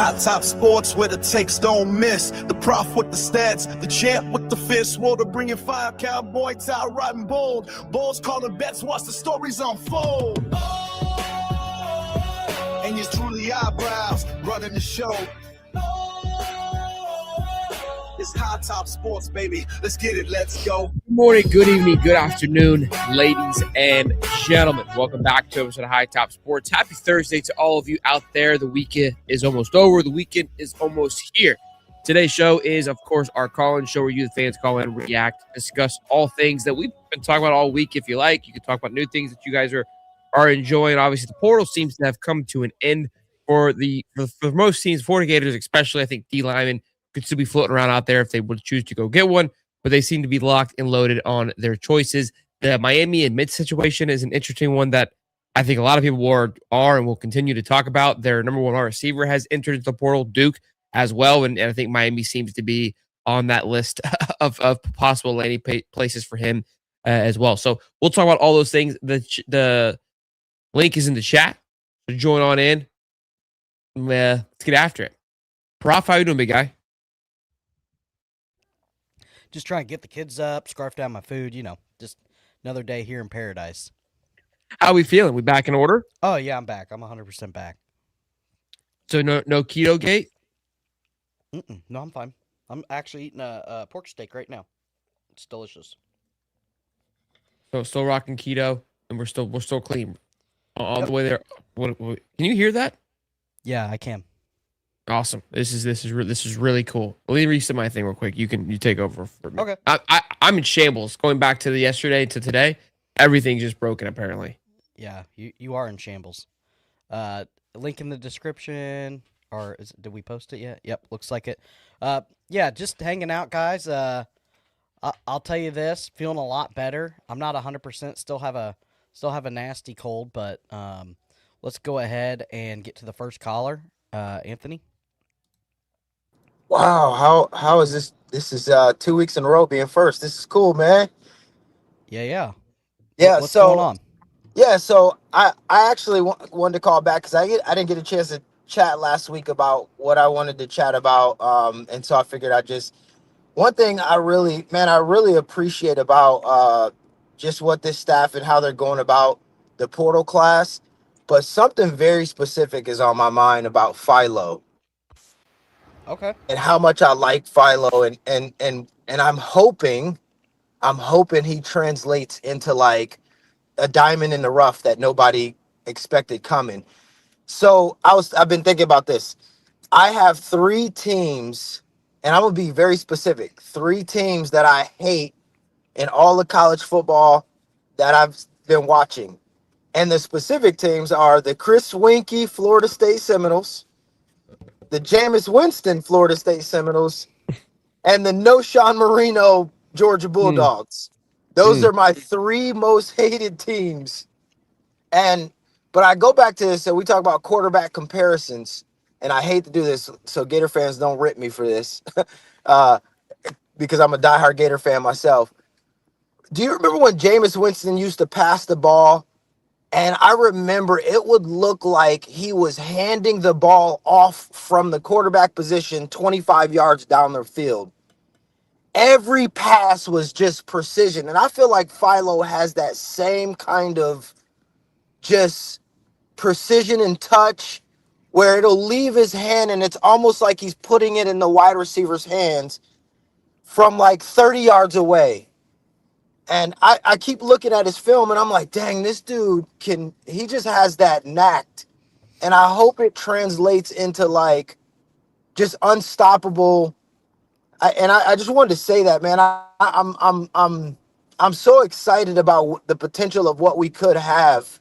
Hot Top Sports where the takes don't miss. The prof with the stats, the champ with the fist. Water bringing fire, cowboy tie riding bold. Bulls calling bets, watch the stories unfold. And it's truly eyebrows running the show. It's Hot Top Sports, baby. Let's get it. Let's go. Good morning, good evening, good afternoon, ladies and gentlemen. Welcome back to episode of High Top Sports. Happy Thursday to all of you out there. The weekend is almost over. The weekend is almost here. Today's show is, of course, our call-in show where you, the fans, call in, react, discuss all things that we've been talking about all week. If you like, you can talk about new things that you guys are enjoying. Obviously, the portal seems to have come to an end for most teams, for the Gators especially. I think D linemen could still be floating around out there if they would choose to go get one, but they seem to be locked and loaded on their choices. The Miami and mid situation is an interesting one that I think a lot of people are and will continue to talk about. Their number one receiver has entered the portal, Duke, as well, and I think Miami seems to be on that list of possible landing places for him as well. So we'll talk about all those things. The link is in the chat, so join on in. Let's get after it. Prof, how you doing, big guy? Just trying to get the kids up, scarf down my food, just another day here in paradise. How we feeling? We back in order? Oh, yeah, I'm back. I'm 100% back. So no keto gate? No, I'm fine. I'm actually eating a pork steak right now. It's delicious. So still rocking keto, and we're still clean all the way there. What, can you hear that? Yeah, I can. Awesome. This is really cool. Let me reset my thing real quick. You take over for me. Okay. I'm in shambles. Going back to the yesterday to today, everything's just broken apparently. Yeah, you are in shambles. Link in the description, or did we post it yet? Yep, looks like it. Yeah, just hanging out, guys. I'll tell you this, feeling a lot better. I'm not 100%. Still have a nasty cold, but let's go ahead and get to the first caller, Anthony. Wow, how is this? This is 2 weeks in a row being first. This is cool, man. Yeah. What's going on? Yeah, so I actually wanted to call back because I didn't get a chance to chat last week about what I wanted to chat about, and so I figured one thing I really appreciate about just what this staff and how they're going about the portal class, but something very specific is on my mind about Philo. Okay. And how much I like Philo, and I'm hoping he translates into like a diamond in the rough that nobody expected coming. So I've been thinking about this. I have 3 teams, and I'm gonna be very specific. 3 teams that I hate in all of college football that I've been watching. And the specific teams are the Chris Winkie Florida State Seminoles, the Jameis Winston Florida State Seminoles, and the No Sean Marino Georgia Bulldogs. Those are my 3 most hated teams. But I go back to this, and we talk about quarterback comparisons, and I hate to do this, so Gator fans don't rip me for this, because I'm a diehard Gator fan myself. Do you remember when Jameis Winston used to pass the ball? And I remember it would look like he was handing the ball off from the quarterback position 25 yards down the field. Every pass was just precision. And I feel like Philo has that same kind of just precision and touch where it'll leave his hand and it's almost like he's putting it in the wide receiver's hands from like 30 yards away. And I keep looking at his film, and I'm like, dang, this dude he just has that knack. And I hope it translates into, like, just unstoppable. I just wanted to say that, man. I'm so excited about the potential of what we could have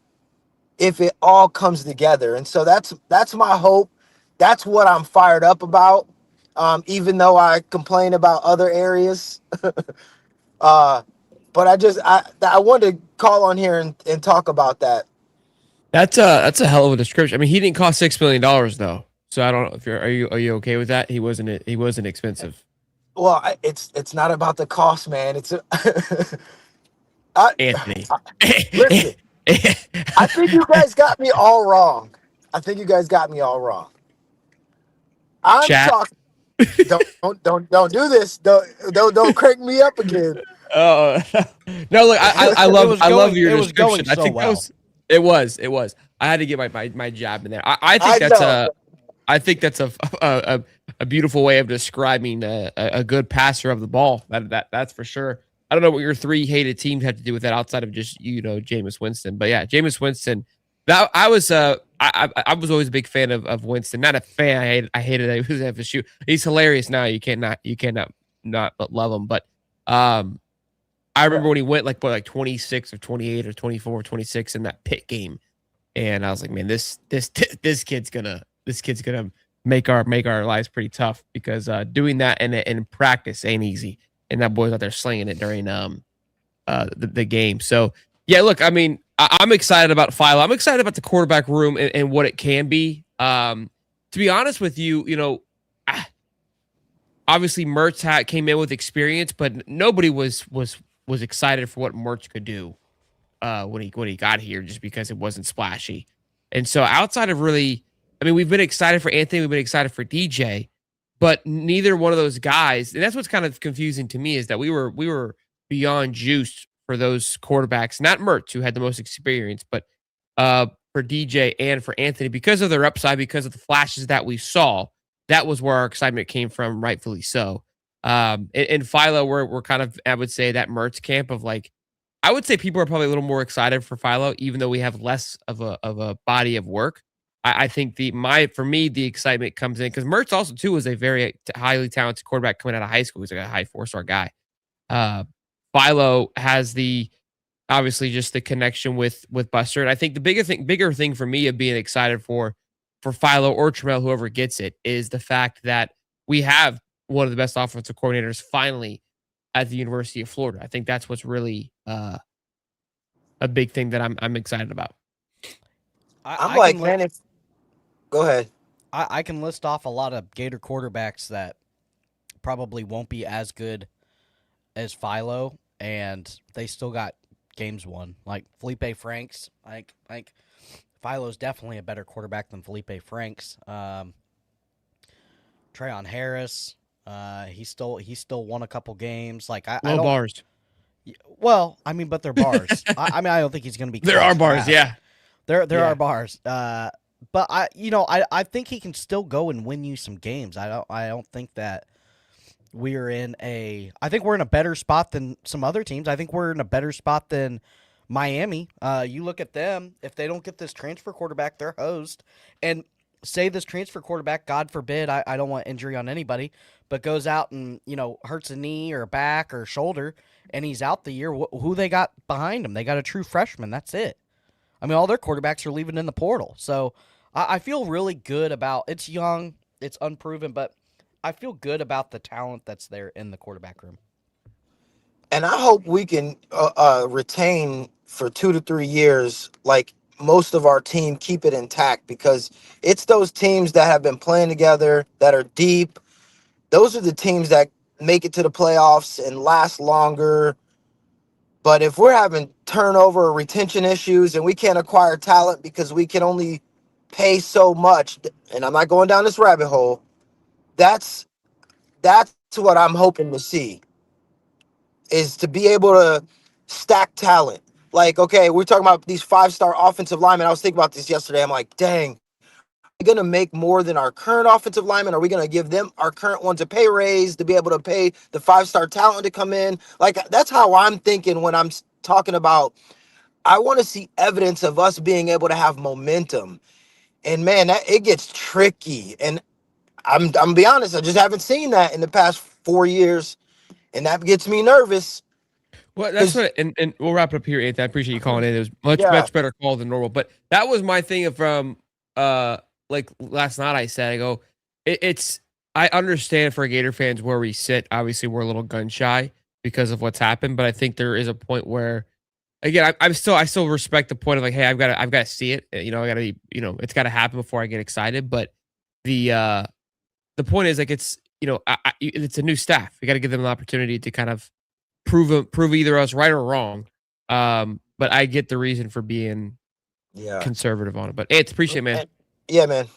if it all comes together. And so that's my hope. That's what I'm fired up about, even though I complain about other areas. But I wanted to call on here and talk about that. That's a hell of a description. I mean, he didn't cost $6 million though, so I don't know if are you okay with that? He wasn't expensive. Well, it's not about the cost, man. Anthony. Listen, I think you guys got me all wrong. I'm Chat. talking. Don't do this. Don't crank me up again. Oh no! Look, I love your It was going description. I so think well. it was. I had to get my jab in there. I think I that's know. a beautiful way of describing a good passer of the ball. That's for sure. I don't know what your three hated teams had to do with that outside of just Jameis Winston, but yeah, Jameis Winston. That I was I was always a big fan of Winston. Not a fan. I hated that he was have to shoot. He's hilarious now. You cannot not but love him. But I remember when he went like 26 or 28 or 24 or 26 in that pit game. And I was like, man, this kid's gonna make our lives pretty tough because doing that in practice ain't easy. And that boy's out there slinging it during the game. So yeah, look, I mean, I'm excited about Philo. I'm excited about the quarterback room and what it can be. To be honest with you, obviously Mertz came in with experience, but nobody was excited for what Mertz could do when he got here, just because it wasn't splashy. And so outside of really, I mean, we've been excited for Anthony, we've been excited for DJ, but neither one of those guys, and that's what's kind of confusing to me, is that we were beyond juiced for those quarterbacks, not Mertz, who had the most experience, but for DJ and for Anthony, because of their upside, because of the flashes that we saw. That was where our excitement came from, rightfully so. In Philo, we're kind of, I would say, that Mertz camp of like, I would say people are probably a little more excited for Philo, even though we have less of a body of work. I think for me, the excitement comes in because Mertz also too was a very highly talented quarterback coming out of high school. He's like a high 4-star guy. Philo has obviously just the connection with Buster, and I think the bigger thing for me of being excited for Philo or Trammell, whoever gets it, is the fact that we have one of the best offensive coordinators finally at the University of Florida. I think that's what's really a big thing that I'm excited about. I'm like, man, go ahead. I can list off a lot of Gator quarterbacks that probably won't be as good as Philo, and they still got games won. Like Felipe Franks, like Philo's definitely a better quarterback than Felipe Franks. Trayon Harris, he still won a couple games. Like I don't. Bars. Well, I mean, but they're bars. I mean, I don't think he's going to be. There are bars, yeah. There are bars. But I think he can still go and win you some games. I don't think that I think we're in a better spot than some other teams. I think we're in a better spot than Miami. You look at them. If they don't get this transfer quarterback, they're hosed. And say this transfer quarterback, God forbid, I don't want injury on anybody, but goes out and hurts a knee or a back or shoulder, and he's out the year. Who they got behind him? They got a true freshman. That's it. I mean, all their quarterbacks are leaving in the portal. So I feel really good about. It's young, it's unproven, but I feel good about the talent that's there in the quarterback room. And I hope we can retain for 2 to 3 years, like most of our team, keep it intact, because it's those teams that have been playing together, that are deep. Those are the teams that make it to the playoffs and last longer. But if we're having turnover or retention issues and we can't acquire talent because we can only pay so much, and I'm not going down this rabbit hole, that's what I'm hoping to see, is to be able to stack talent. Like, okay, we're talking about these 5-star offensive linemen. I was thinking about this yesterday. I'm like, dang, are we going to make more than our current offensive linemen? Are we going to give them, our current ones, a pay raise to be able to pay the 5-star talent to come in? Like, that's how I'm thinking when I'm talking about, I want to see evidence of us being able to have momentum. And man, it gets tricky. And I'm gonna be honest, I just haven't seen that in the past 4 years, and that gets me nervous. Well, that's what, and we'll wrap it up here, Anthony. I appreciate you calling in. It was much better call than normal. But that was my thing from like last night. I said, I go, I understand for Gator fans where we sit. Obviously, we're a little gun shy because of what's happened, but I think there is a point where, again, I still respect the point of like, hey, I've got to see it. I got to be, it's got to happen before I get excited. But the point is, like, it's it's a new staff. We got to give them an opportunity to kind of prove either us right or wrong. But I get the reason for being conservative on it. But it's appreciate it, man. Yeah, man.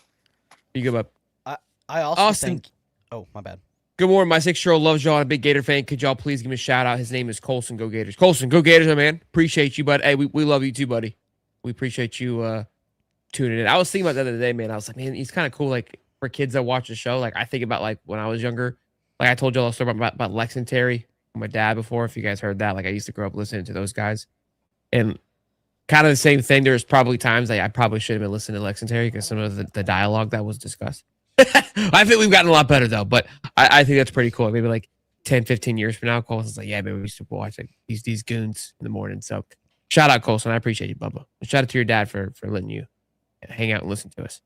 You good, bub? I also Austin. think. Oh, my bad. Good morning. My 6-year-old loves y'all. I'm a big Gator fan. Could y'all please give me a shout out? His name is Colson. Go Gators. Colson, go Gators, my man. Appreciate you, bud. Hey, we love you too, buddy. We appreciate you tuning in. I was thinking about that the other day, man. I was like, man, he's kind of cool. Like for kids that watch the show, like I think about like when I was younger. Like I told y'all a story about Lex and Terry, my dad before. If you guys heard that, like I used to grow up listening to those guys, and kind of the same thing. There's probably times like I probably should have been listening to Lex and Terry because some of the dialogue that was discussed. I think we've gotten a lot better though, but I think that's pretty cool. Maybe like 10, 15 years from now, Colson's like, yeah, man, we used to watch like these goons in the morning. So shout out Colson. I appreciate you, Bubba. And shout out to your dad for letting you hang out and listen to us.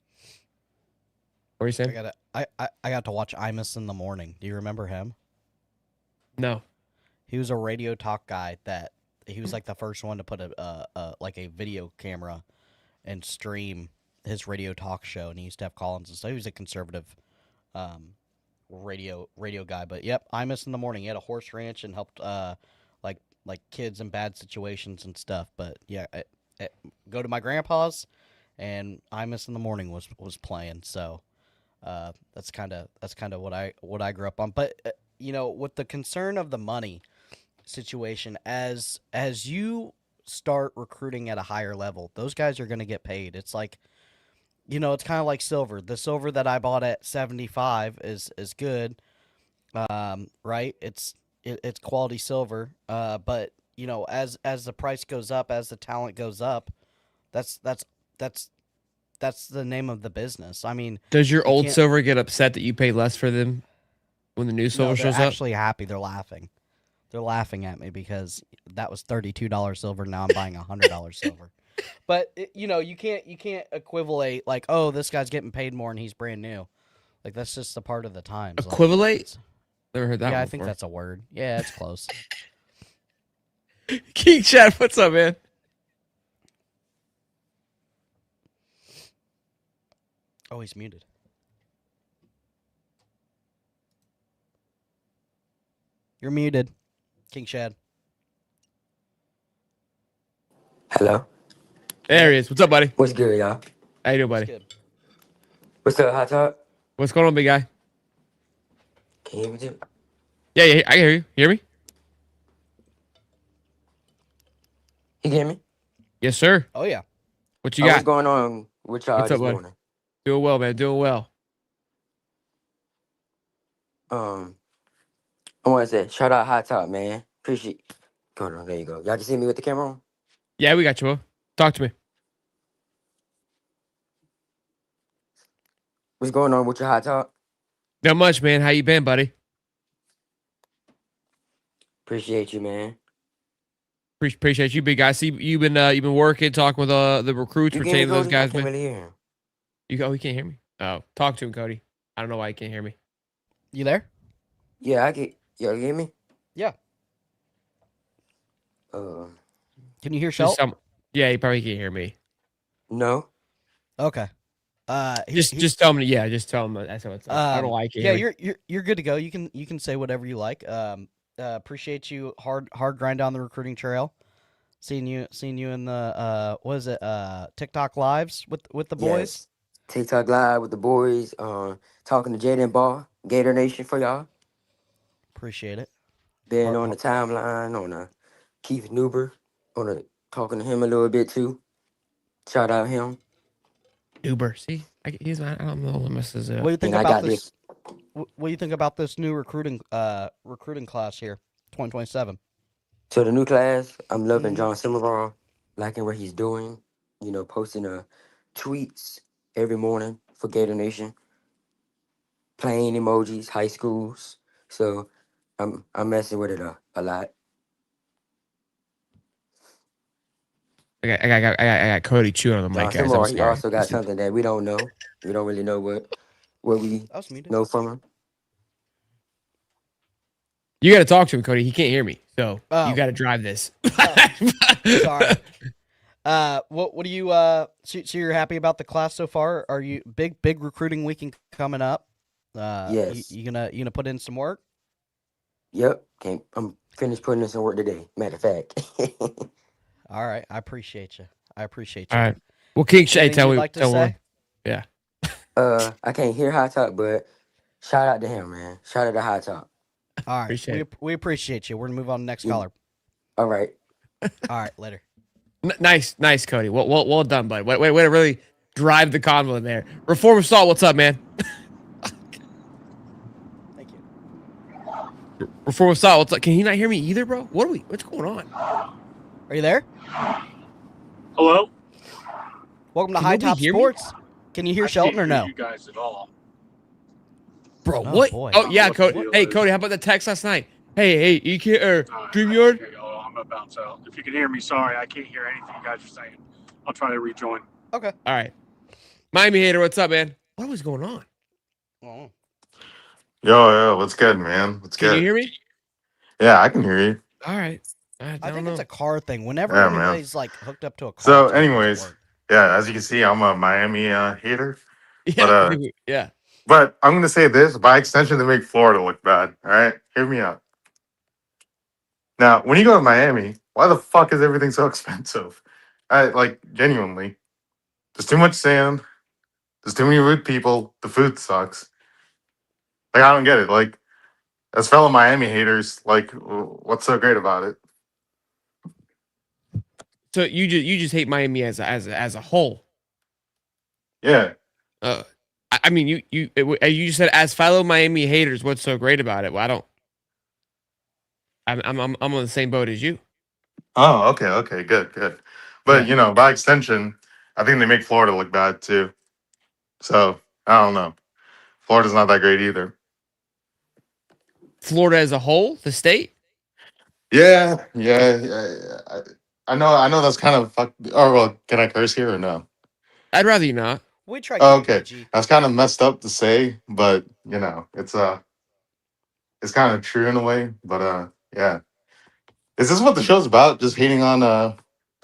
What are you saying? I got to watch Imus in the morning. Do you remember him? No. He was a radio talk guy that he was like the first one to put like a video camera and stream his radio talk show, and he used to have call-ins and stuff. He was a conservative radio guy. But yep, Imus in the morning. He had a horse ranch and helped like kids in bad situations and stuff. But yeah, go to my grandpa's, and Imus in the morning was playing. So that's kind of what I grew up on. But with the concern of the money situation, as you start recruiting at a higher level, those guys are going to get paid. It's like, it's kind of like silver. The silver that I bought at 75 is good, right? It's quality silver. But as the price goes up, as the talent goes up, that's the name of the business. I mean, does your old silver get upset that you pay less for them when the new silver shows up? They're actually happy. They're laughing. They're laughing at me because that was $32 silver. Now I'm buying $100 silver. But you can't equivalate like, oh, this guy's getting paid more and he's brand new. Like that's just a part of the times. Equivalate? Like, never heard that. Yeah, one I think before. that's a word. Yeah, it's close. King Chad, what's up, man? Oh, he's muted. You're muted, King Shad. Hello. There he is. What's up, buddy? What's good, y'all? How you doing, buddy? Good. What's up, Hot Talk? What's going on, big guy? Can you hear me too? Yeah, I can hear you. You hear me? You can hear me? Yes, sir. Oh yeah. What you What's got? going on with y'all What's this up, buddy? morning? Doing well, man. Doing well. I want to say, shout out Hot Talk, man. Appreciate. Hold on, there you go. Y'all can see me with the camera on? Yeah, we got you, bro. Talk to me. What's going on with your Hot Talk? Not much, man. How you been, buddy? Appreciate you, man. Appreciate you, big guy. See, you've been working, talking with the recruits, You retaining those guys, I can't man. really hear him. He can't hear me. Oh, talk to him, Cody. I don't know why he can't hear me. You there? Yeah, I get. Y'all hear me? Yeah. Can you hear Just Shel? yeah, he probably can't hear me. No. Okay. Just tell him. Yeah, just tell him. That's what's up. I don't know why he can't hear me. You're good to go. You can say whatever you like. Appreciate you hard grind down the recruiting trail. Seeing you in the what is it? TikTok lives with the boys. Yes. TikTok live with the boys. Talking to Jaden Ball, Gator Nation for y'all. Appreciate it. Been on the timeline on Keith Newber, talking to him a little bit too. Shout out him. Uber. See, I don't know what this is. What do you think And I about got this? What do you think about this new recruiting class here, 2027? So the new class, I'm loving John Simmerall, liking what he's doing. Posting tweets every morning for Gator Nation, playing emojis, high schools. So I'm messing with it a lot. I got Cody chewing on the mic, John guys. I'm Simmerall, he sorry. also got something that we don't know. We don't really know what we That was muted. know from him. You got to talk to him, Cody. He can't hear me, so Oh. you got to drive this. Sorry. What do you so you're happy about the class so far? Are you big recruiting weekend coming up? Yes. You gonna put in some work? Yep. I'm finished putting in some work today. Matter of fact. All right, I appreciate you. All right. Well, King Shay, Anything tell you'd me. like to tell say? me. Yeah. I can't hear High Top, but shout out to him, man. Shout out to High Top. All right, Appreciate we appreciate you. We're gonna move on to the next Mm. caller. All right. All right, later. Nice, Cody. Well done, bud. Way to really drive the convo there. Reform Assault, what's up, man? Thank you. Reform Assault, what's up? Can he not hear me either, bro? What's going on? Are you there? Hello? Welcome to Can High nobody Top hear me? Sports. Can you hear I Shelton can't or hear no? you guys at all. Bro, Oh, what? boy. Oh, yeah, What the Cody. deal Hey, is. Cody, how about the text last night? Hey, you can't, I can't StreamYard? hear y'all. I'm gonna bounce out. If you can hear me, sorry, I can't hear anything you guys are saying. I'll try to rejoin. Okay. All right. Miami Hater, what's up, man? What was going on? Oh. Yo, what's good, man? What's Can you good? hear me? Yeah, I can hear you. All right. I I don't think know. it's a car thing. Whenever Yeah, man. anybody's like hooked up to a car, So, it's always anyways, work. yeah, as you can see, I'm a Miami hater, Yeah, but yeah. but I'm gonna say this by extension, they make Florida look bad. All right, hear me out. Now, when you go to Miami, why the fuck is everything so expensive? Like genuinely, there's too much sand. There's too many rude people. The food sucks. Like I don't get it. Like as fellow Miami haters, like what's so great about it? So you just hate Miami as a whole. Yeah. I mean, you said as fellow Miami haters, what's so great about it? Well, I don't. I'm on the same boat as you. Oh, okay, good. Yeah. But by extension, I think they make Florida look bad too. So I don't know. Florida's not that great either. Florida as a whole, the state. Yeah. I know that's kind of fuck. Oh well, can I curse here or no? I'd rather you not. We try to Oh, keep it okay, PG. that's kind of messed up to say, but it's kind of true in a way. But yeah. Is this what the show's about? Just hating on the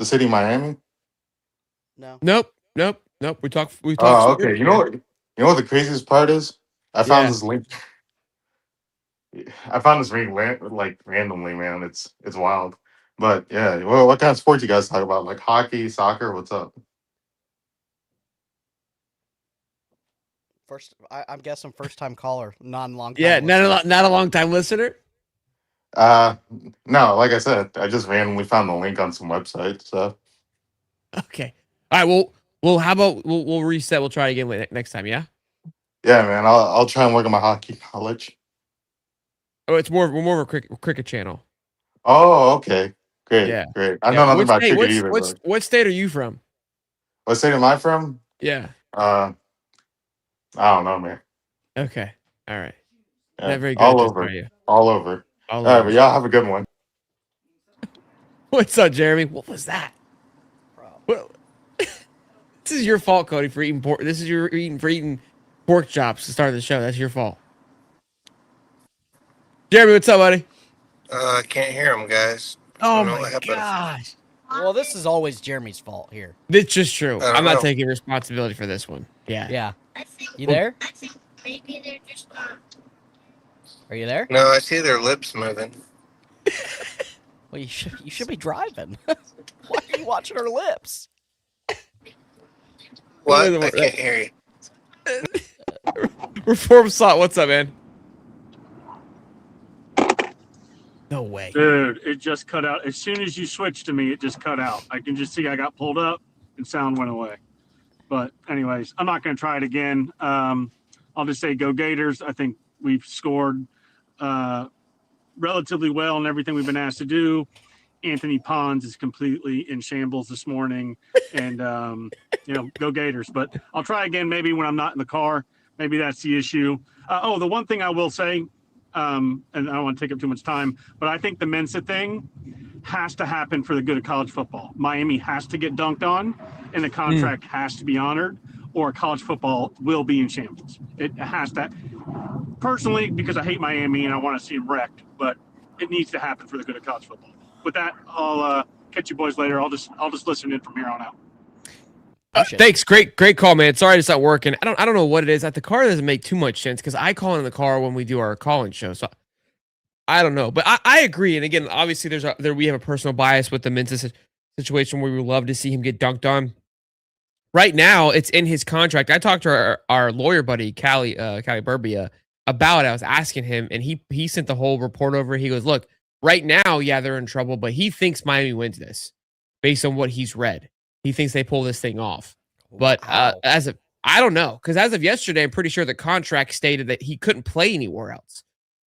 city of Miami? No. Nope. We talk Oh, sports okay. You know here. what? You know what the craziest part is? I found Yeah. this link. I found this ring like randomly, man. It's wild. But yeah, well, what kind of sports you guys talk about? Like hockey, soccer? What's up? I'm guessing first time caller, non long time. Yeah. listener. Not a long time listener. Uh, no, like I said, I just randomly found the link on some website. So Okay. All right. Well. How about we'll reset. We'll try again next time. Yeah. yeah, man, I'll try and work on my hockey knowledge. Oh, we're more of a cricket channel. Oh, okay, great, Yeah. great. I Yeah. know nothing about cricket either. What state are you from? What state am I from? Yeah. Uh, I don't know, man. Okay. All right. Yeah, Not very good at all this, are over, you? all over. All All right, over. but y'all have a good one. What's up, Jeremy? What was that? Well, this is your fault, Cody, for eating pork. This is your eating pork chops to start the show. That's your fault. Jeremy, what's up, buddy? I can't hear him, guys. I Oh don't know my what happened. gosh. Well, this is always Jeremy's fault here. It's just true. I don't I'm not know. taking responsibility for this one. Yeah. Yeah. You there? Maybe they're just Are you there? No, I see their lips moving. Well, you should be driving. Why are you watching her lips? What? I can't hear you. Reform Slot, what's up, man? No way. Dude, it just cut out. As soon as you switched to me, it just cut out. I can just see I got pulled up and sound went away. But anyways, I'm not going to try it again. I'll just say go Gators. I think we've scored relatively well in everything we've been asked to do. Anthony Pons is completely in shambles this morning, and go Gators. But I'll try again maybe when I'm not in the car. Maybe that's the issue. The one thing I will say, and I don't want to take up too much time, but I think the Mensa thing has to happen for the good of college football. Miami has to get dunked on, and the contract has to be honored, or college football will be in shambles. It has to. Personally, because I hate Miami and I want to see them wrecked, but it needs to happen for the good of college football. With that, I'll catch you boys later. I'll just listen in from here on out. Thanks. Great call, man. Sorry it's not working. I don't know what it is. At the car doesn't make too much sense because I call in the car when we do our call-in show. So I don't know, but I agree. And again, obviously, we have a personal bias with the Mensa situation where we would love to see him get dunked on. right now it's in his contract. I talked to our lawyer buddy, Callie Burbia, about it. I was asking him, and he sent the whole report over. He goes, look, right now, yeah, they're in trouble, but he thinks Miami wins this based on what he's read. He thinks they pull this thing off. But Wow. I don't know, because as of yesterday, I'm pretty sure the contract stated that he couldn't play anywhere else.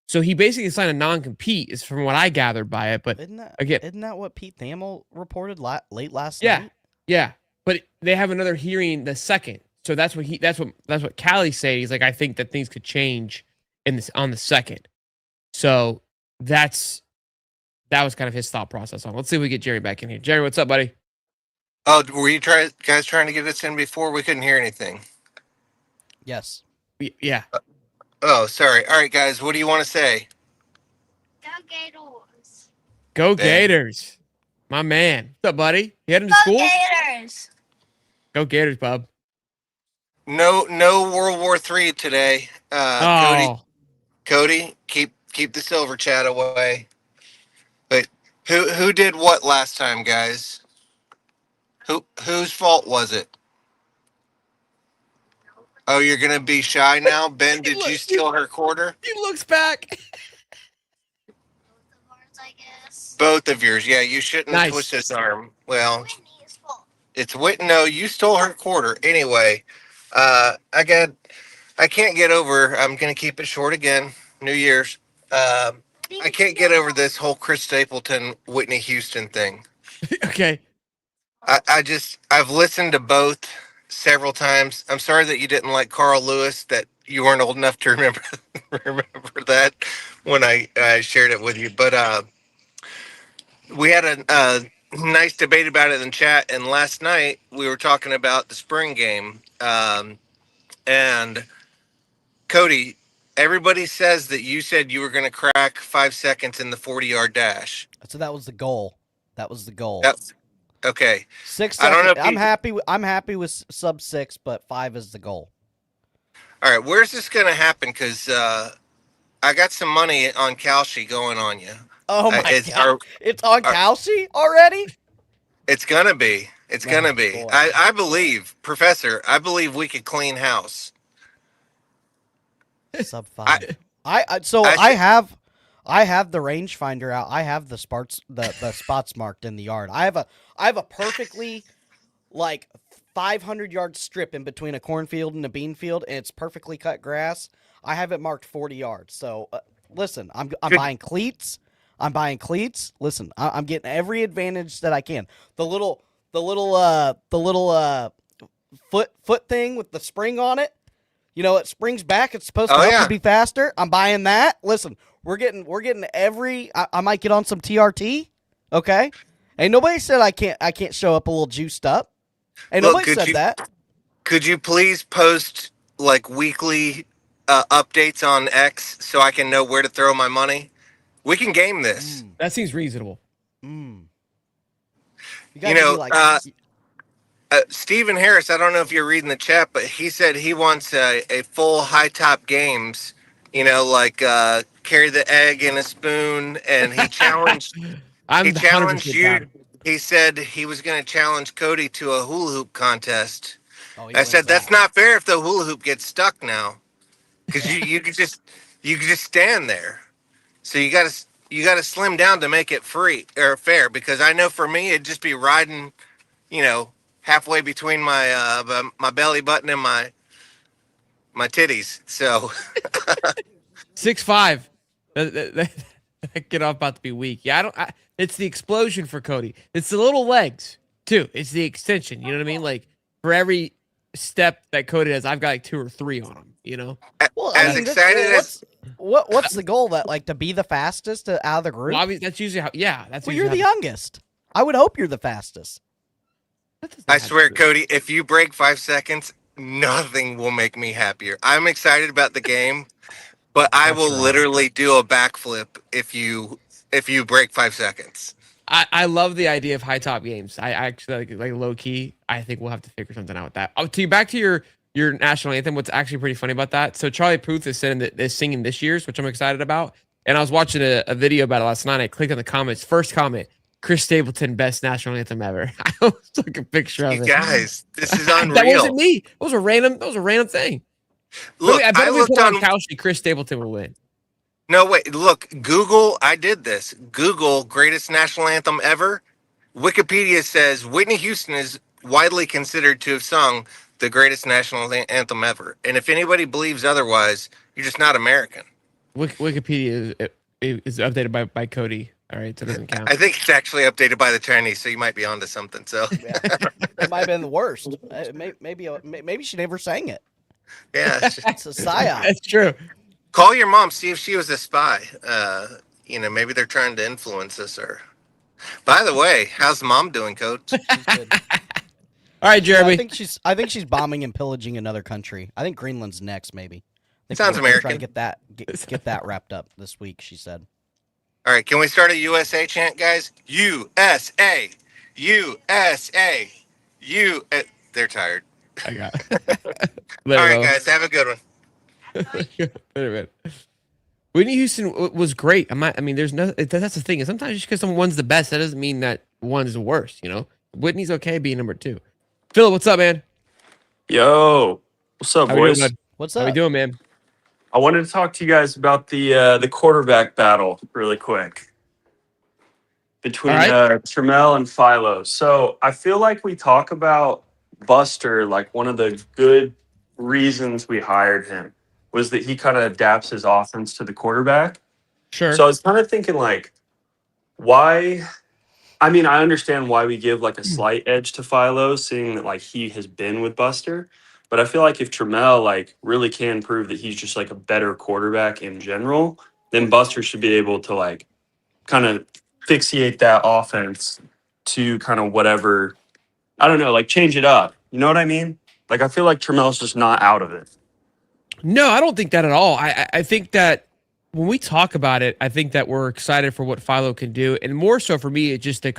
So he basically signed a non-compete, is from what I gathered by it. But isn't that what Pete Thamel reported late last yeah, night? yeah. But they have another hearing the second, so that's what Callie said. He's like, I think that things could change on the second. So that was kind of his thought process on. Let's see if we get Jerry back in here. Jerry, what's up, buddy? Oh, were you guys trying to get us in before? We couldn't hear anything. Yes. Yeah. Oh, sorry. All right, guys. What do you want to say? Go Gators. Go Ben. Gators. My man. What's up, buddy? You heading to school? Go Gators. Go Gators, bub. No World War III today. Cody, keep the silver chat away. But who did what last time, guys? Whose fault was it? Oh, you're gonna be shy now, Ben. Did you steal her quarter? He looks back. Both of ours, I guess. Both of yours. Yeah, you shouldn't twist his arm. Well, Whitney's fault. it's Whitney. No, you stole her quarter. Anyway, I can't get over. I'm gonna keep it short again. New Year's. I can't get over this whole Chris Stapleton, Whitney Houston thing. Okay. I've listened to both several times. I'm sorry that you didn't like Carl Lewis, that you weren't old enough to remember that when I shared it with you. But we had a nice debate about it in chat, and last night we were talking about the spring game. And Cody, everybody says that you said you were going to crack 5 seconds in the 40-yard dash. So that was the goal. Okay. 6 seconds. I don't know if I'm happy with sub 6, but 5 is the goal. All right, where's this going to happen? Because I got some money on Kalshi going on you. Oh my God! It's on Kalshi already. It's gonna be. It's gonna be. Boy. I believe, Professor. I believe we could clean house. Sub 5. I have the rangefinder out. I have the spots marked in the yard. I have a perfectly 500-yard strip in between a cornfield and a bean field, and it's perfectly cut grass. I have it marked 40 yards. So listen, I'm buying cleats. Listen, I'm getting every advantage that I can. The little foot thing with the spring on it. You know, it springs back. It's supposed to help you be faster. I'm buying that. Listen, we're getting every. I might get on some TRT. Okay, ain't nobody said I can't show up a little juiced up. Ain't nobody said that. Could you please post weekly updates on X so I can know where to throw my money? We can game this. That seems reasonable. You know, Stephen Harris, I don't know if you're reading the chat, but he said he wants a full high top games, carry the egg in a spoon, and he challenged you. He said he was going to challenge Cody to a hula hoop contest. I said that's not fair if the hula hoop gets stuck now, because you could just stand there. So you got to slim down to make it free or fair, because I know for me it'd just be riding, halfway between my my belly button and my titties. So 6'5". That get off about to be weak. Yeah, it's the explosion for Cody. It's the little legs too. It's the extension. You know what I mean? Like for every step that Cody does, I've got 2 or 3 on him. Well, what's the goal? That to be the fastest out of the group? Well, that's usually how. Yeah, that's. Well, you're the youngest. I would hope you're the fastest. I swear, Cody, if you break 5 seconds, nothing will make me happier. I'm excited about the game, but I will literally do a backflip if you break 5 seconds. I love the idea of high top games. I actually like low key. I think we'll have to figure something out with that. Back to your national anthem. What's actually pretty funny about that? So Charlie Puth is singing this year's, which I'm excited about. And I was watching a video about it last night. I clicked on the comments. First comment: Chris Stapleton, best national anthem ever. I almost took a picture of You it. guys, this is That unreal. wasn't me. That was a random thing. Look, I bet I if we looked put on on. Kalshi, Chris Stapleton would win. No, wait. Look, Google. I did this. Google greatest national anthem ever. Wikipedia says Whitney Houston is widely considered to have sung the greatest national anthem ever. And if anybody believes otherwise, you're just not American. Wikipedia is updated by Cody. All right, so it doesn't count. I think it's actually updated by the Chinese, so you might be onto something. So Yeah, it might have been the worst. Maybe she never sang it. yeah, It's a psyop. That's true. call your mom, see if she was a spy. Maybe they're trying to influence us. Or, by the way, how's mom doing, Coach? She's good. All right, Yeah, Jeremy. I think she's bombing and pillaging another country. I think Greenland's next, maybe. I think Sounds we're gonna Try to American. get that wrapped up this week. She said. All right, can we start a USA chant, guys? USA, USA, U. They're tired. I got it. All right, guys, have a good one. Wait a minute. Whitney Houston was great. There's no. That's the thing. Sometimes just because someone's the best, that doesn't mean that one's the worst. Whitney's okay being number 2. Phil, what's up, man? Yo, what's up, How we doing, boys? bud? What's How up? we doing, man? I wanted to talk to you guys about the quarterback battle really quick between All right. Trammell and Philo. So I feel like we talk about Buster like one of the good reasons we hired him was that he kind of adapts his offense to the quarterback. Sure. So I was kind of thinking like, why? I mean, I understand why we give like a slight edge to Philo, seeing that like he has been with Buster. But I feel like if Trammell like really can prove that he's just like a better quarterback in general, then Buster should be able to like kind of fixate that offense to kind of whatever, I don't know, like change it up. You know what I mean? Like I feel like Trammell's just not out of it. No, I don't think that at all. I think that when we talk about it, I think that we're excited for what Philo can do, and more so for me, it's just the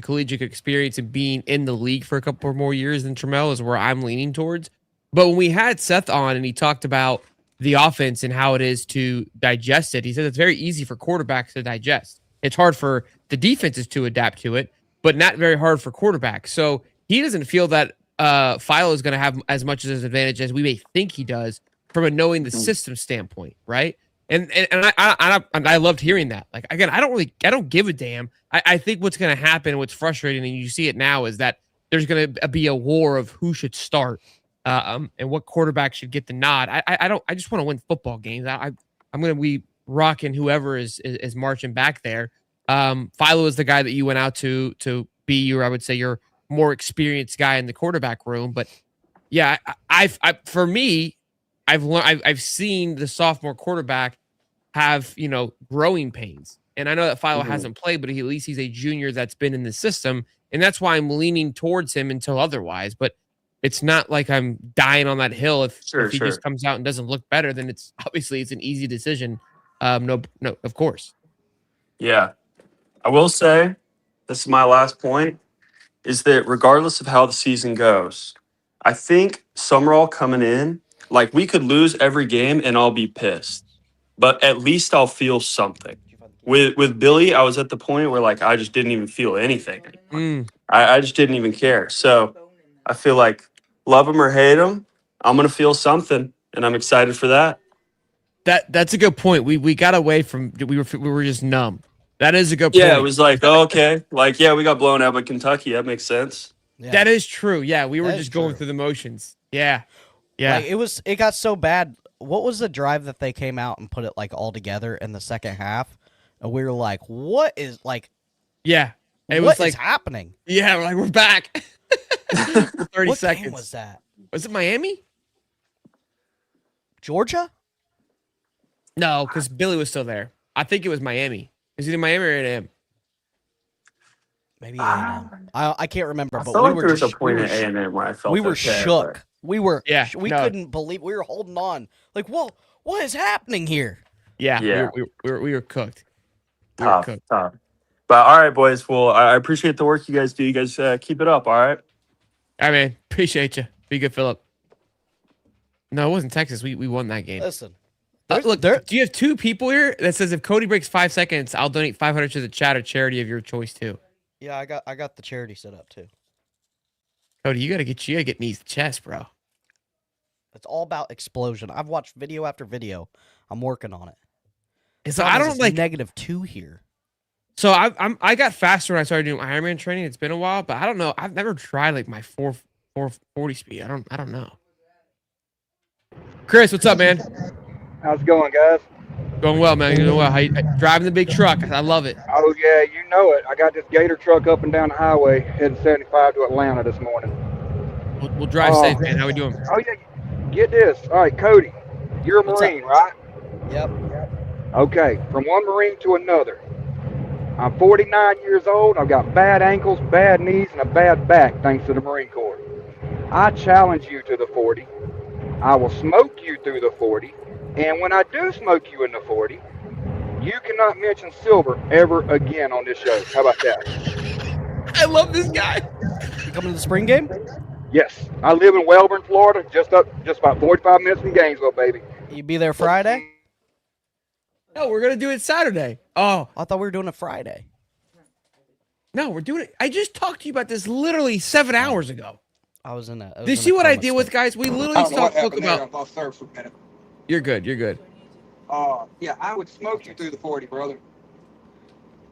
collegiate experience and being in the league for a couple more years than Trammell is where I'm leaning towards. But when we had Seth on and he talked about the offense and how it is to digest it, he said it's very easy for quarterbacks to digest. It's hard for the defenses to adapt to it, but not very hard for quarterbacks. So he doesn't feel that Philo is going to have as much as an advantage as we may think he does from a knowing the system standpoint, right? And I loved hearing that. Like again, I don't give a damn. I think what's going to happen, what's frustrating, and you see it now, is that there's going to be a war of who should start and what quarterback should get the nod. I just want to win football games. I'm going to be rocking whoever is marching back there. Philo is the guy that you went out to be your, I would say, your more experienced guy in the quarterback room. But yeah, for me, I've seen the sophomore quarterback have growing pains, and I know that Philo hasn't played, but at least he's a junior that's been in the system, and that's why I'm leaning towards him until otherwise. But it's not like I'm dying on that hill. If he just comes out and doesn't look better, then it's an easy decision. No, of course. Yeah. I will say, this is my last point, is that regardless of how the season goes, I think Summerall coming in, like we could lose every game and I'll be pissed, but at least I'll feel something. With Billy, I was at the point where like I just didn't even feel anything anymore. I just didn't even care. So I feel like love him or hate him, I'm gonna feel something, and I'm excited for that. That's a good point. We got away from we were just numb. That is a good point. Yeah, it was like, oh, okay, like yeah, we got blown out by Kentucky. That makes sense. Yeah. That is true. Yeah, we were That is just going true. through the motions. Yeah, yeah. Like, it got so bad. What was the drive that they came out and put it like all together in the second half? And we were like, what is like? Yeah, it what was like is happening? Yeah, we're like we're back. 30 What seconds. game was that? Was it Miami? Georgia? No, because Billy was still there. I think it was Miami. Is it Miami or A&M? Maybe A&M. I can't remember, I but felt we like were there was just a point at A&M where I felt we were okay, shook. but- We were Yeah, we no. couldn't believe we were holding on. Like, whoa, what is happening here? Yeah, Yeah. we were cooked. We were Tough, cooked. tough. But all right, boys. Well, I appreciate the work you guys do. You guys keep it up. All right. All right, man. Appreciate you. Be good, Philip. No, it wasn't Texas. We won that game. Listen, Look, do you have two people here that says if Cody breaks 5 seconds, I'll donate $500 to the chat or charity of your choice too? Yeah, I got the charity set up too. Cody, you gotta get knees to chest, bro. It's all about explosion. I've watched video after video. I'm working on it. And The so I problem don't is like. it's -2 here. So I got faster when I started doing Ironman training. It's been a while, but I don't know. I've never tried like my 440 speed. I don't know. Chris, what's up, man? How's it going, guys? Going well, man. You doing well? How you driving the big truck? I love it. Oh, yeah, you know it. I got this Gator truck up and down the highway heading 75 to Atlanta this morning. We'll drive safe, man. How we doing? Oh, yeah, get this. All right, Cody, you're a What's Marine, right? Yep. Okay, from one Marine to another. I'm 49 years old. I've got bad ankles, bad knees, and a bad back thanks to the Marine Corps. I challenge you to the 40. I will smoke you through the 40. And when I do smoke you in the 40, you cannot mention silver ever again on this show. How about that? I love this guy. You coming to the spring game? Yes, I live in Wellborn, Florida, just about 45 minutes from Gainesville, baby. You be there Friday? No, we're gonna do it Saturday. Oh, I thought we were doing it Friday. no, we're doing it. I just talked to you about this literally 7 hours ago. I was in a. Did you see what I deal with, guys? We literally spoke about. I'm off serve for a minute. You're good. You're good. Yeah, I would smoke you through the 40, brother.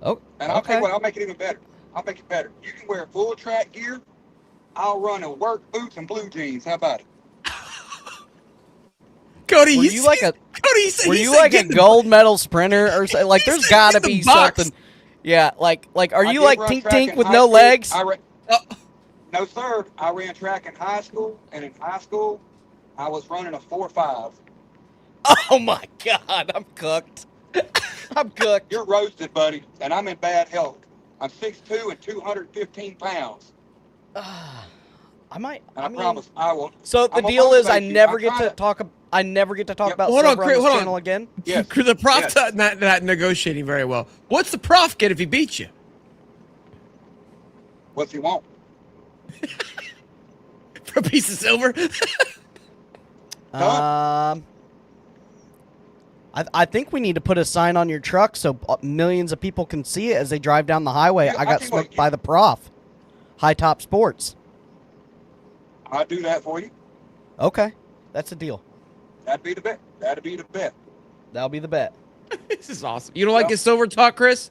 Oh, And I'll tell okay. you what, I'll make it even better. I'll make it better. You can wear full track gear. I'll run in work boots and blue jeans. How about it? Cody, Were you like a? Cody, Were you like a gold medal sprinter or something? Like, there's got to be something. Yeah, like are I you did like run Tink track Tink in with high no school. legs? No, sir. I ran track in high school, and in high school, I was running a 4.5. Oh my God, I'm cooked. I'm cooked. You're roasted, buddy, and I'm in bad health. I'm 6'2" and 215 pounds. I might. And I mean, promise I will. So the I'm gonna deal is, I motivate you. never I'm get trying to talk. I never get to talk Yep. about Hold on, silver on Chris, this hold on. channel again. Yes. The prof's Yes. not negotiating very well. What's the prof get if he beats you? What's he want? For a piece of silver? I think we need to put a sign on your truck so millions of people can see it as they drive down the highway. Yeah, I got tell you what, smoked by the prof. High Top Sports. I'll do that for you. Okay, that's a deal. That'd be the bet. That'd be the bet. That'll be the bet. This is awesome. You don't like his silver talk, Chris?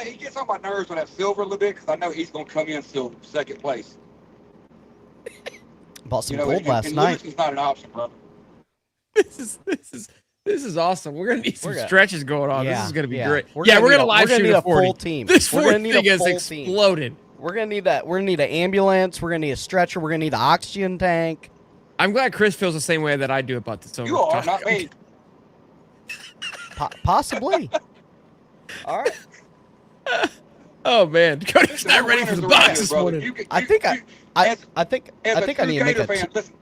He gets on my nerves with that silver a little bit because I know he's going to come in silver, second place. Bought some You know, gold and last night. losing's not an option, brother. This is awesome. We're gonna need some stretches going on. Yeah, this is gonna be yeah. great. We're We're gonna gonna need a- live we're gonna stream need the a 40. full team. This We're 40 gonna need a thing has full team. exploded. We're gonna need that. We're gonna need an ambulance. We're gonna need a stretcher. We're gonna need an oxygen tank. I'm glad Chris feels the same way that I do about the silver You are, talk. not me. Possibly. All right. Oh man, Cody's Listen, not we're ready for winners the around box here, this brother. morning. You can- I you- think you- I as- think as I a think I true need to make Gator a. fan, listen,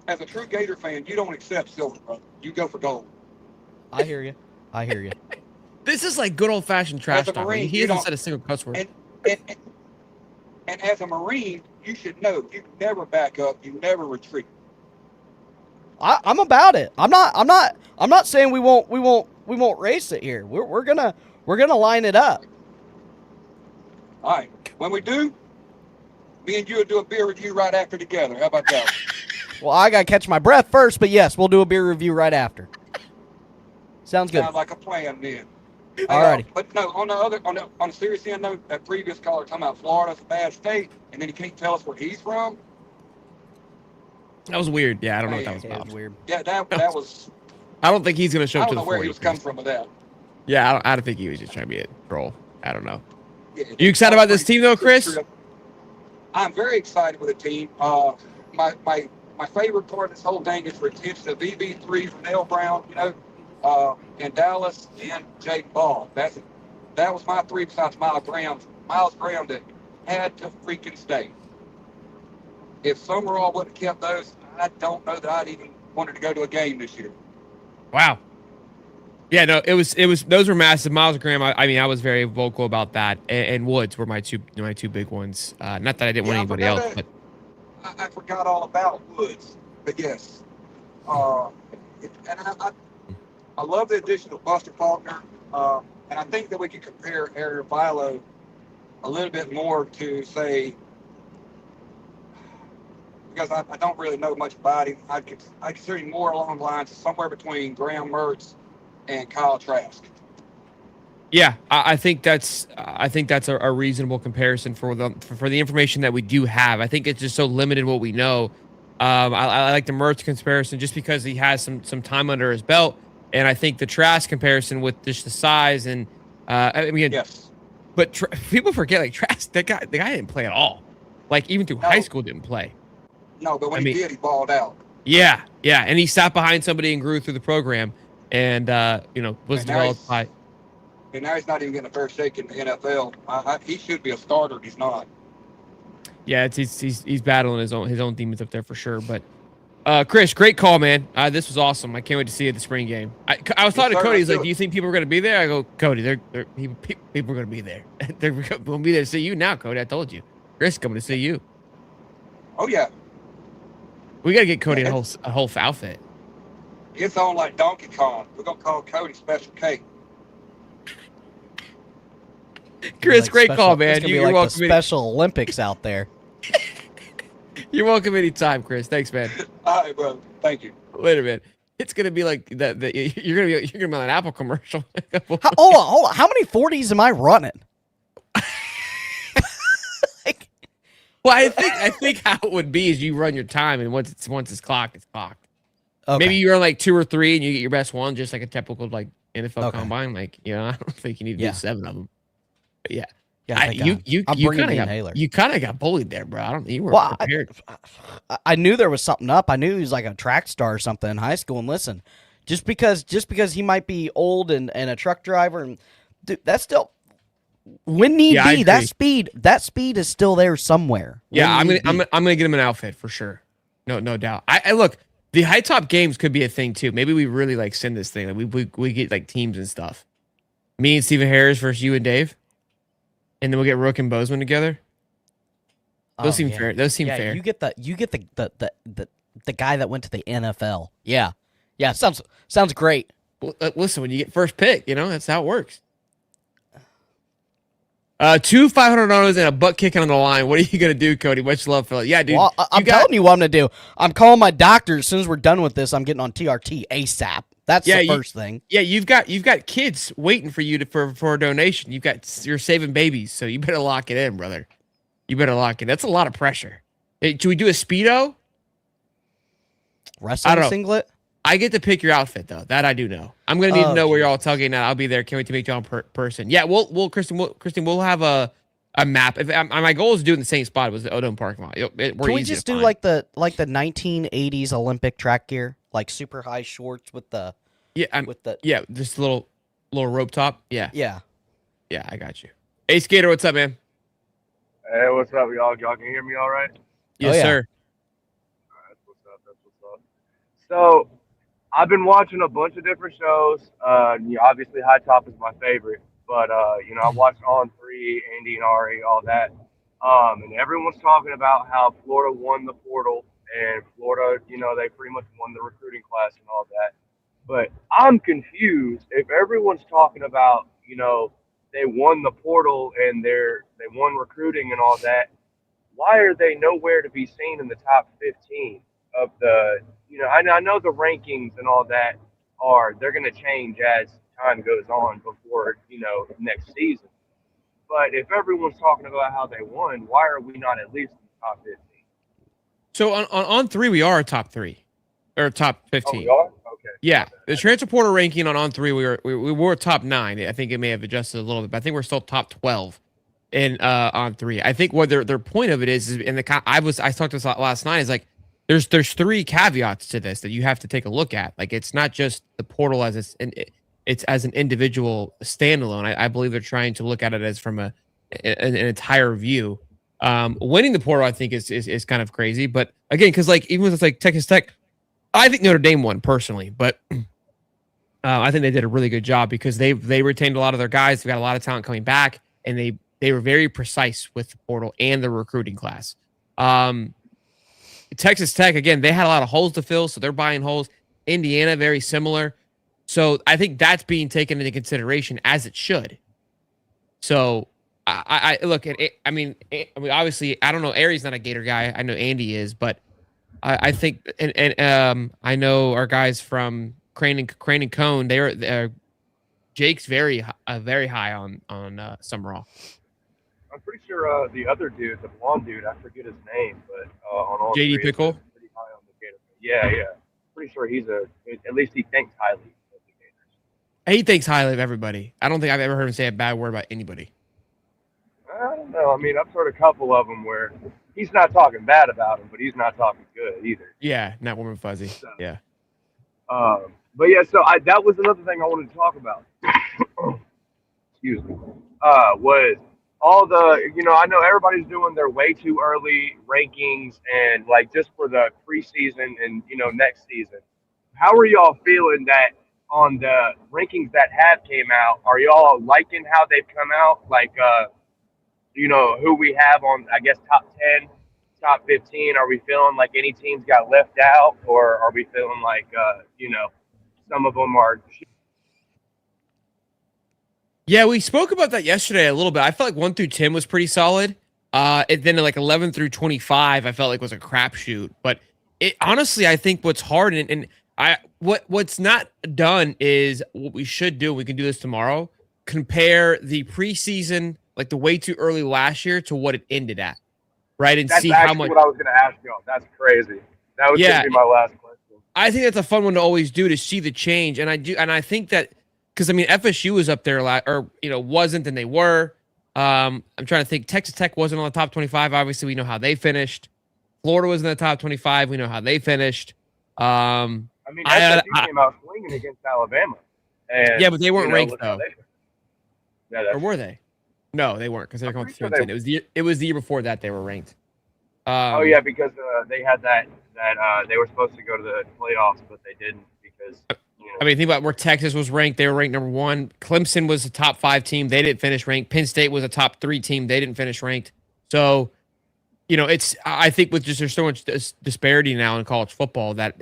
as a true Gator fan, you don't accept silver, brother. You go for gold. I hear you. I hear you. This is like good old fashioned trash As a talk. Marine, He you hasn't don't- said a single cuss word. And as a Marine, you should know you never back up, you never retreat. I'm about it. I'm not saying we won't race it here. We're gonna line it up. All right. When we do, me and you will do a beer review right after together. How about that? Well, I gotta catch my breath first, but yes, we'll do a beer review right after. Sounds good. Sounds like a plan then. Alrighty. But no, on the serious end note, that previous caller talking about Florida's a bad state, and then he can't tell us where he's from. That was weird. Yeah, I don't know what that was Yeah, about. it's weird. Yeah, that was. I don't think he's gonna show I up to don't the know where 40. he was coming from with that. Yeah, I don't think he was just trying to be a troll. I don't know. Yeah, You excited about this team though, Chris? I'm very excited with the team. My favorite part of this whole thing is retention of VB3 from Nell Brown, and Dallas and Jake Ball. That was my three besides Miles Graham. Miles Graham that had to freaking stay. If Summerall wouldn't have kept those, I don't know that I'd even wanted to go to a game this year. Wow. Yeah, no, it was those were massive. Miles Graham, I mean, I was very vocal about that, and Woods were my two big ones. Not that I didn't want anybody else, but I forgot all about Woods, but yes. And I love the addition of Buster Faulkner. And I think that we could compare Aaron Philo a little bit more to, say, because I don't really know much about him, I consider him more along the lines of somewhere between Graham Mertz and Kyle Trask. Yeah, I think that's a reasonable comparison for the information that we do have. I think it's just so limited what we know. I like the Mertz comparison just because he has some time under his belt, and I think the Trask comparison with just the size and I mean, Yes. but people forget like Trask, the guy didn't play at all. Like even through high school didn't play. No, but when I he mean, did, he balled out. yeah, and he sat behind somebody and grew through the program, and was And developed by. now he's not even getting a fair shake in the NFL. He should be a starter. He's not. Yeah, he's battling his own demons up there for sure. But Chris, great call, man. This was awesome. I can't wait to see you at the spring game. I was talking to Cody. He's like, "Do you think people are going to be there?" I go, "Cody, people are going to be there. They're going to be there to see you now, Cody. I told you. Chris coming to see you. Oh yeah, we got to get Cody a whole outfit. it's on like Donkey Kong. We're gonna call Cody Special K. Chris, like great call, man. You're like welcome. The Special Olympics out there. You're welcome anytime, Chris. Thanks, man. All right, brother. Thank you. Later, man. It's gonna be like that. You're gonna be on an Apple commercial. Hold on. How many 40s am I running? Well, I think how it would be is you run your time, and once it's clocked, it's clocked. Okay. Maybe you run like 2 or 3, and you get your best one, just like a typical like NFL combine. Like I don't think you need to do 7 of them. But yeah. You kind of got bullied there, bro. You weren't prepared. I knew there was something up. I knew he was like a track star or something in high school. And listen, just because he might be old and a truck driver, and dude, that's still when need be. That speed is still there somewhere. Yeah, I'm gonna get him an outfit for sure. No doubt. I look. The high top games could be a thing too. Maybe we really like send this thing. Like we get like teams and stuff. Me and Stephen Harris versus you and Dave. And then we'll get Rook and Bozeman together. Those seem fair. Those seem fair. You get the guy that went to the NFL. Yeah. Sounds great. Listen, when you get first pick, that's how it works. 2 $500 and a butt kicking on the line. What are you gonna do, Cody? Much love, Phil. Yeah, dude. Well, I'm telling you what I'm gonna do. I'm calling my doctor as soon as we're done with this. I'm getting on TRT ASAP. That's the first thing. Yeah, you've got kids waiting for you for a donation. You're saving babies, so you better lock it in, brother. You better lock it. That's a lot of pressure. Hey, should we do a Speedo? Wrestling singlet? I get to pick your outfit though. That I do know. I'm gonna need to know where you're all tugging at. I'll be there. Can't wait to meet you in person. Yeah, Kristen, we'll have a map. My goal is to do it in the same spot. It was the Odom parking lot. Can we just do like the 1980s Olympic track gear, like super high shorts with the just a little rope top. Yeah, I got you. Hey, Gator, what's up, man? Hey, what's up, y'all? Y'all can hear me all right? Yes, sir. All right, that's what's up. So, I've been watching a bunch of different shows. Obviously, High Top is my favorite, but I watched On 3, Andy and Ari, all that. And everyone's talking about how Florida won the portal, and Florida, they pretty much won the recruiting class and all that. But I'm confused if everyone's talking about, they won the portal and they won recruiting and all that. Why are they nowhere to be seen in the top 15 of the, I know the rankings and all that they're going to change as time goes on before, next season. But if everyone's talking about how they won, why are we not at least in the top 15? So on 3, we are top 3 or top 15. Oh, we are? Okay. Yeah, the transfer portal ranking on 3, we were top 9. I think it may have adjusted a little bit, but I think we're still top 12 in on 3. I think what their point of it is in the I talked to this last night is like there's 3 caveats to this that you have to take a look at. Like it's not just the portal as it's as an individual standalone. I believe they're trying to look at it as from an entire view. Winning the portal, I think, is kind of crazy. But again, because like even with like Texas Tech, I think Notre Dame won personally, but I think they did a really good job because they retained a lot of their guys. They got a lot of talent coming back, and they were very precise with the portal and the recruiting class. Texas Tech, again, they had a lot of holes to fill, so they're buying holes. Indiana, very similar. So I think that's being taken into consideration as it should. So I look at it. I mean, obviously, I don't know. Ari's not a Gator guy. I know Andy is, but I think, and I know our guys from Crane and Cone. They're Jake's very high on Summerall. I'm pretty sure the other dude, the blonde dude, I forget his name, but on all JD three, is Pickle. pretty high on the Gator. Yeah. Pretty sure at least he thinks highly of the Gators. He thinks highly of everybody. I don't think I've ever heard him say a bad word about anybody. I don't know. I mean, I've heard a couple of them where he's not talking bad about him, but he's not talking good either. Yeah, not warm and fuzzy. So, yeah. But yeah, so that was another thing I wanted to talk about. Excuse me. Was all the, I know everybody's doing their way too early rankings and like just for the preseason and, next season. How are y'all feeling that on the rankings that have came out? Are y'all liking how they've come out? Like, who we have on, I guess, top 10, top 15. Are we feeling like any teams got left out, or are we feeling like, some of them are? Yeah, we spoke about that yesterday a little bit. I felt like 1 through 10 was pretty solid. And then like 11 through 25, I felt like was a crapshoot. But it honestly, I think what's hard and what's not done is what we should do. We can do this tomorrow. Compare the preseason, like the way too early last year, to what it ended at, right? And That's see actually how much. what I was going to ask y'all. That's crazy. That was going to be my last question. I think that's a fun one to always do, to see the change. And I think that because I mean FSU was up there a lot, or wasn't, and they were. I'm trying to think. Texas Tech wasn't on the top 25. Obviously, we know how they finished. Florida was in the top 25. We know how they finished. I mean, SSU came out swinging against Alabama. And, yeah, but they weren't ranked though. Yeah, or were they? No, they weren't, because they're going to sure 10. It was the year before that they were ranked. Oh yeah, because they had that they were supposed to go to the playoffs, but they didn't because. I mean, think about where Texas was ranked. They were ranked number 1. Clemson was a top 5 team. They didn't finish ranked. Penn State was a top 3 team. They didn't finish ranked. So, I think with just there's so much disparity now in college football that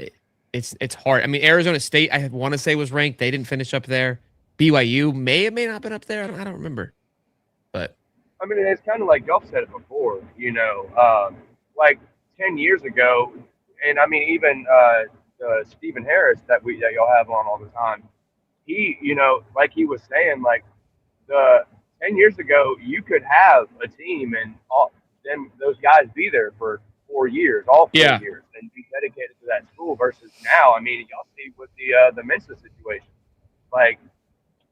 it's hard. I mean, Arizona State, I want to say, was ranked. They didn't finish up there. BYU may have not been up there. I don't remember. But I mean, it's kind of like y'all said it before. Like 10 years ago, and I mean even Stephen Harris that y'all have on all the time. He, like he was saying, like 10 years ago, you could have a team and those guys be there for 4 years, all 4 years, and be dedicated to that school. Versus now, I mean, y'all see with the Mensa situation, like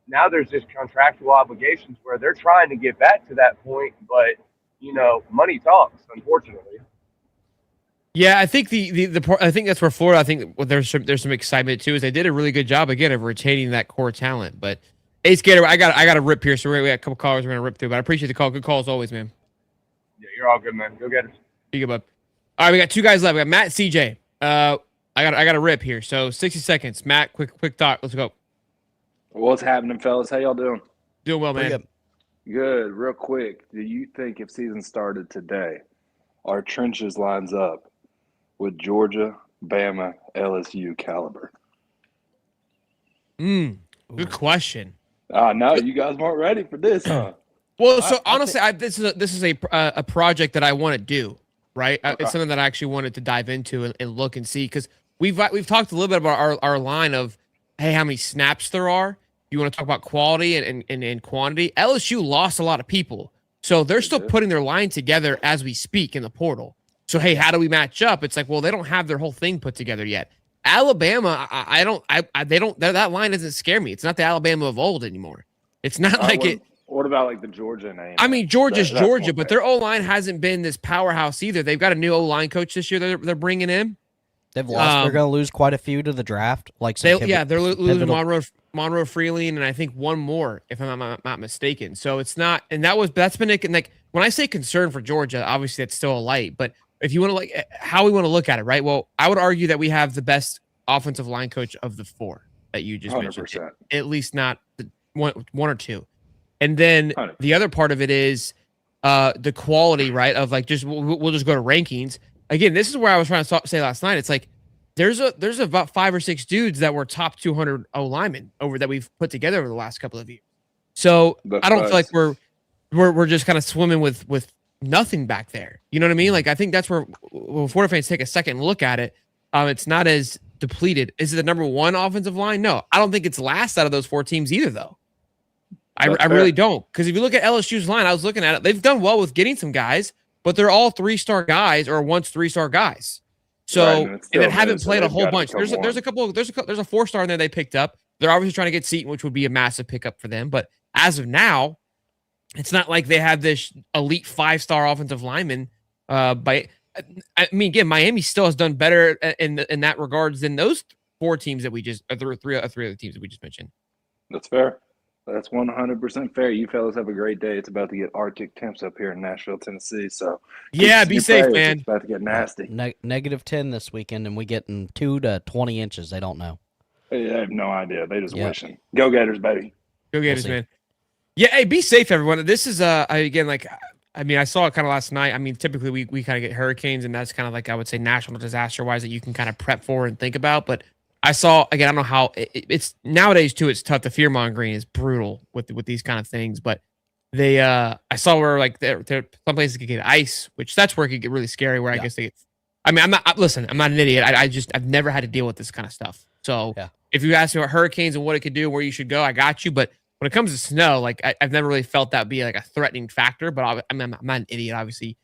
now there's just contractual obligations where they're trying to get back to that point, but money talks, unfortunately. yeah, I think I think that's where Florida. I think there's some excitement too. Is they did a really good job again of retaining that core talent. But Ace Gator, I got a rip here, so we got a couple callers we're gonna rip through. But I appreciate the call. Good call as always, man. Yeah, you're all good, man. Go get it. You good, bud. All right, we got 2 guys left. We got Matt, CJ. I got a rip here. So 60 seconds. Matt, quick thought. Let's go. What's happening, fellas? How y'all doing? Doing well, man. Good. Real quick, do you think if season started today, our trenches lines up with Georgia, Bama, LSU caliber? Good question. No, you guys weren't ready for this, huh? Well, so honestly, this is a project that I want to do, right? Okay. It's something that I actually wanted to dive into and look and see, because we've talked a little bit about our line of, hey, how many snaps there are. You want to talk about quality and quantity. LSU lost a lot of people, so they're still putting their line together as we speak in the portal. So hey, how do we match up? It's like, well, they don't have their whole thing put together yet. Alabama, that line doesn't scare me. It's not the Alabama of old anymore. It's not like it. What about like the Georgia name? I mean, Georgia's Georgia, but their O-line hasn't been this powerhouse either. They've got a new O-line coach this year that they're bringing in. They've lost. They're going to lose quite a few to the draft. Like they're losing Monroe Freeling, and I think one more, if I'm not mistaken. So it's not, and that's been like when I say concern for Georgia, obviously that's still a light. But if you want to how we want to look at it, right? Well, I would argue that we have the best offensive line coach of the 4 that you just 100%. Mentioned. At least not one or two. And then 100%. The other part of it is the quality, right? Of like we'll just go to rankings. Again, this is where I was trying to say last night. It's like there's about 5 or 6 dudes that were top 200 O linemen that we've put together over the last couple of years. So That's I don't feel like facts. we're just kind of swimming with nothing back there. You know what I mean? Like I think that's where when Florida fans take a second look at it, it's not as depleted. Is it the number 1 offensive line? No, I don't think it's last out of those 4 teams either, though. I really don't. Because if you look at LSU's line, I was looking at it. They've done well with getting some guys, but they're all 3-star guys or once 3-star guys. So Right, and haven't played a whole bunch. There's a 4-star in there they picked up. They're obviously trying to get Seton, which would be a massive pickup for them. But as of now, it's not like they have this elite 5-star offensive lineman. I mean, again, Miami still has done better in that regards than those 4 teams that we just three other teams that we just mentioned. That's fair. That's 100% fair. You fellas have a great day. It's about to get Arctic temps up here in Nashville, Tennessee. So yeah, be safe, man. It's about to get nasty. -10 this weekend, and we getting 2 to 20 inches. They don't know. I have no idea. They just wishing. Go Gators, baby. Go Gators, man. Yeah, hey, be safe, everyone. This is again, like, I mean, I saw it kind of last night. I mean, typically we kind of get hurricanes, and that's kind of like, I would say, national disaster wise that you can kind of prep for and think about. But I saw, again, I don't know how it's nowadays too. It's tough. The fear mongering is brutal with these kind of things. But they, I saw where like there some places could get ice, which that's where it could get really scary. Where I guess they get. I mean, I'm not an idiot. I've never had to deal with this kind of stuff. So if you ask me about hurricanes and what it could do, where you should go, I got you. But when it comes to snow, like I've never really felt that be like a threatening factor. But I'm not an idiot, obviously.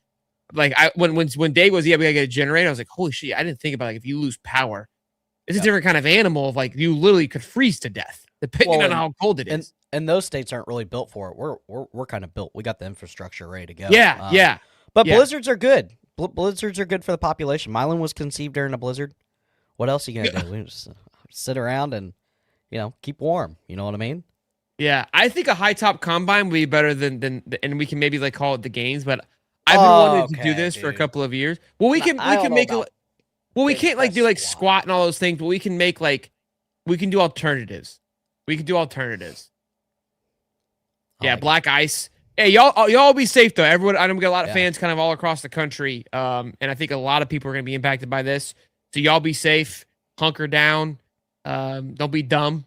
Like when Dave was, we gotta get a generator. I was like, holy shit! I didn't think about like if you lose power, it's a different kind of animal. Of like you literally could freeze to death depending on how cold it is. And those states aren't really built for it. We're kind of built. We got the infrastructure ready to go. Yeah. But blizzards are good. Blizzards are good for the population. Milan was conceived during a blizzard. What else are you gonna do? We just sit around and keep warm. You know what I mean? Yeah, I think a high top combine would be better than and we can maybe like call it the games. But I've been wanting to do this for a couple of years. Well, we can make it. Well, we can't like do like squat and all those things, but we can make we can do alternatives. Yeah, black ice. Hey, y'all be safe though. Everyone, I know we got a lot of fans kind of all across the country, and I think a lot of people are going to be impacted by this. So y'all be safe, hunker down, don't be dumb.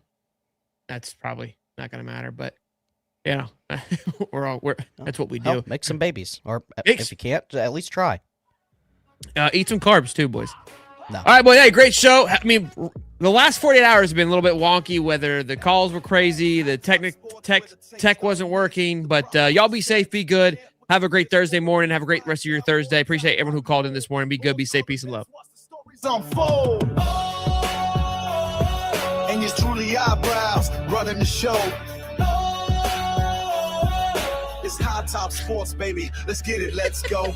That's probably not going to matter, but that's what we do. Make some babies, or if you can't, at least try. Eat some carbs too, boys. No. All right, boy. Hey, great show. I mean, the last 48 hours have been a little bit wonky. Whether the calls were crazy, the tech wasn't working, but y'all be safe, be good. Have a great Thursday morning. Have a great rest of your Thursday. Appreciate everyone who called in this morning. Be good, be safe, peace and love. And it's truly eyebrows running the show. It's High Top Sports, baby. Let's get it. Let's go.